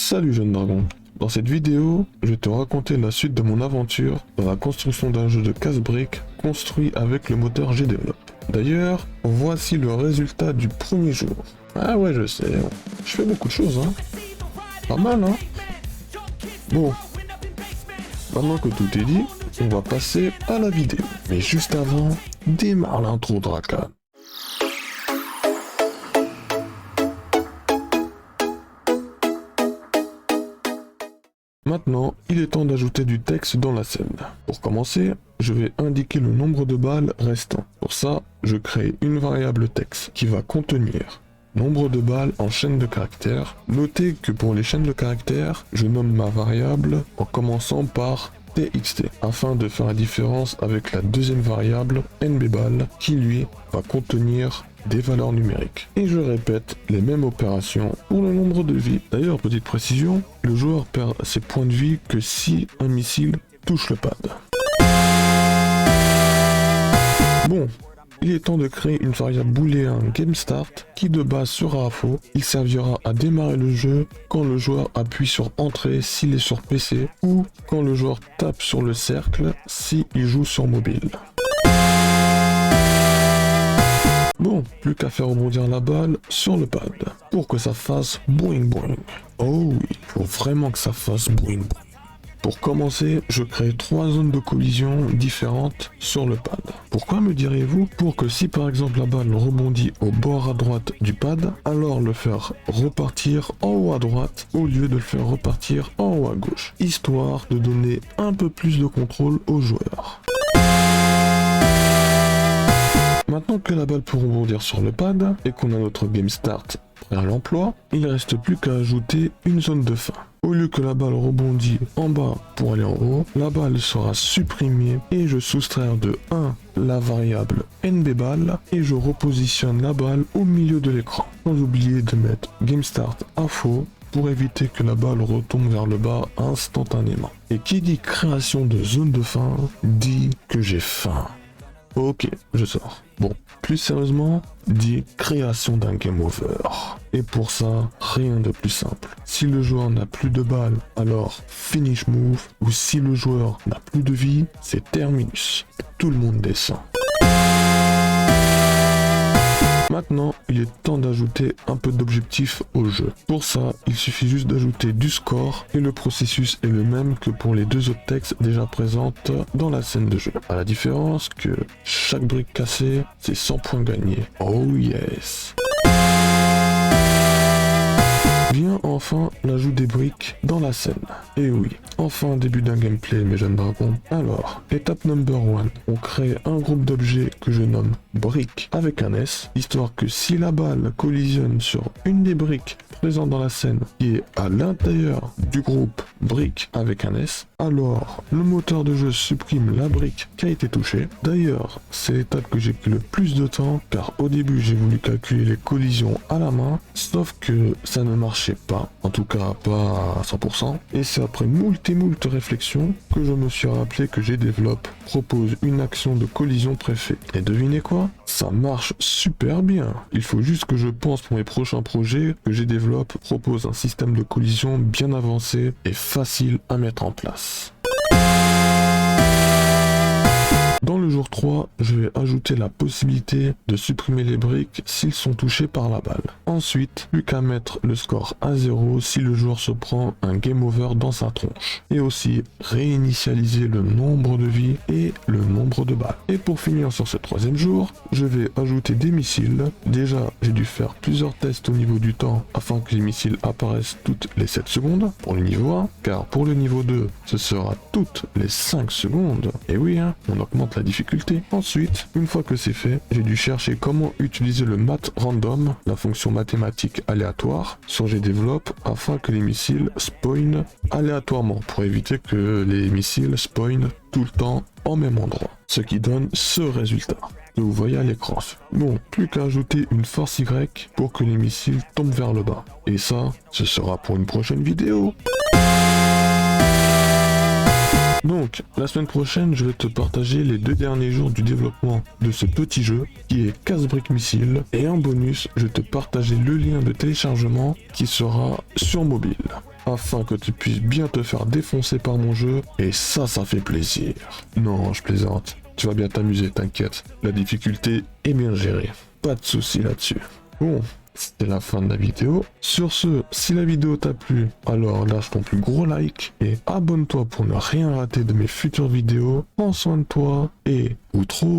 Salut jeune dragon. Dans cette vidéo, je vais te raconter la suite de mon aventure dans la construction d'un jeu de casse-briques construit avec le moteur GDevelop. D'ailleurs, voici le résultat du premier jour. Ah ouais, je sais, je fais beaucoup de choses, hein. Pas mal, hein. Bon, maintenant que tout est dit, on va passer à la vidéo. Mais juste avant, démarre l'intro Drakan. Maintenant, il est temps d'ajouter du texte dans la scène. Pour commencer, je vais indiquer le nombre de balles restant. Pour ça, je crée une variable texte qui va contenir nombre de balles en chaîne de caractères. Notez que pour les chaînes de caractères, je nomme ma variable en commençant par txt, afin de faire la différence avec la deuxième variable nbball qui lui va contenir des valeurs numériques. Et je répète les mêmes opérations pour le nombre de vies. D'ailleurs, petite précision, le joueur perd ses points de vie que si un missile touche le pad. Bon, il est temps de créer une variable booléen GameStart qui de base sera faux. Il servira à démarrer le jeu quand le joueur appuie sur Entrée s'il est sur PC ou quand le joueur tape sur le cercle s'il joue sur mobile. Bon, plus qu'à faire rebondir la balle sur le pad pour que ça fasse boing boing. Oh oui, faut vraiment que ça fasse boing boing. Pour commencer, je crée 3 zones de collision différentes sur le pad. Pourquoi me direz-vous? Pour que si par exemple la balle rebondit au bord à droite du pad, alors le faire repartir en haut à droite au lieu de le faire repartir en haut à gauche, histoire de donner un peu plus de contrôle aux joueurs. Maintenant que la balle peut rebondir sur le pad et qu'on a notre game start prêt à l'emploi, il ne reste plus qu'à ajouter une zone de fin. Au lieu que la balle rebondit en bas pour aller en haut, la balle sera supprimée et je soustrais de 1 la variable nbball et je repositionne la balle au milieu de l'écran. Sans oublier de mettre game start à faux pour éviter que la balle retombe vers le bas instantanément. Et qui dit création de zone de fin dit que j'ai faim. Ok, je sors. Bon, plus sérieusement, dit création d'un game over. Et pour ça, rien de plus simple. Si le joueur n'a plus de balles, alors finish move. Ou si le joueur n'a plus de vie, c'est terminus. Tout le monde descend. Maintenant, il est temps d'ajouter un peu d'objectif au jeu. Pour ça, il suffit juste d'ajouter du score et le processus est le même que pour les deux autres textes déjà présentes dans la scène de jeu. À la différence que chaque brique cassée, c'est 100 points gagnés. Oh yes! Vient enfin l'ajout des briques dans la scène. Et oui, enfin début d'un gameplay mes jeunes dragons. Alors, étape number 1, on crée un groupe d'objets que je nomme briques avec un S, histoire que si la balle collisionne sur une des briques présentes dans la scène qui est à l'intérieur du groupe briques avec un S, alors le moteur de jeu supprime la brique qui a été touchée. D'ailleurs, c'est l'étape que j'ai pris le plus de temps car au début j'ai voulu calculer les collisions à la main, sauf que ça ne marchait pas, en tout cas pas à 100%, et c'est après moult réflexions que je me suis rappelé que GDevelop propose une action de collision préfet. Et devinez quoi? Ça marche super bien. Il faut juste que je pense pour mes prochains projets que GDevelop propose un système de collision bien avancé et facile à mettre en place. Dans le jour 3, je vais ajouter la possibilité de supprimer les briques s'ils sont touchés par la balle. Ensuite, plus qu'à mettre le score à 0 si le joueur se prend un game over dans sa tronche. Et aussi réinitialiser le nombre de vies et le nombre de balles. Et pour finir sur ce troisième jour, je vais ajouter des missiles. Déjà, j'ai dû faire plusieurs tests au niveau du temps afin que les missiles apparaissent toutes les 7 secondes pour le niveau 1, car pour le niveau 2, ce sera toutes les 5 secondes. Et oui, hein, on augmente la difficulté. Ensuite, une fois que c'est fait, j'ai dû chercher comment utiliser le math random, la fonction mathématique aléatoire, sur GDevelop afin que les missiles spawnent aléatoirement pour éviter que les missiles spawnent tout le temps au même endroit. Ce qui donne ce résultat que vous voyez à l'écran. Bon, plus qu'à ajouter une force Y pour que les missiles tombent vers le bas. Et ça, ce sera pour une prochaine vidéo. Donc, la semaine prochaine, je vais te partager les 2 derniers jours du développement de ce petit jeu qui est Casse-Briques Missile. Et en bonus, je vais te partager le lien de téléchargement qui sera sur mobile. afin que tu puisses bien te faire défoncer par mon jeu, et ça fait plaisir. Non, je plaisante. Tu vas bien t'amuser, t'inquiète. La difficulté est bien gérée. Pas de soucis là-dessus. Bon, c'était la fin de la vidéo. Sur ce, si la vidéo t'a plu, alors lâche ton plus gros like et abonne-toi pour ne rien rater de mes futures vidéos. Prends soin de toi et outro.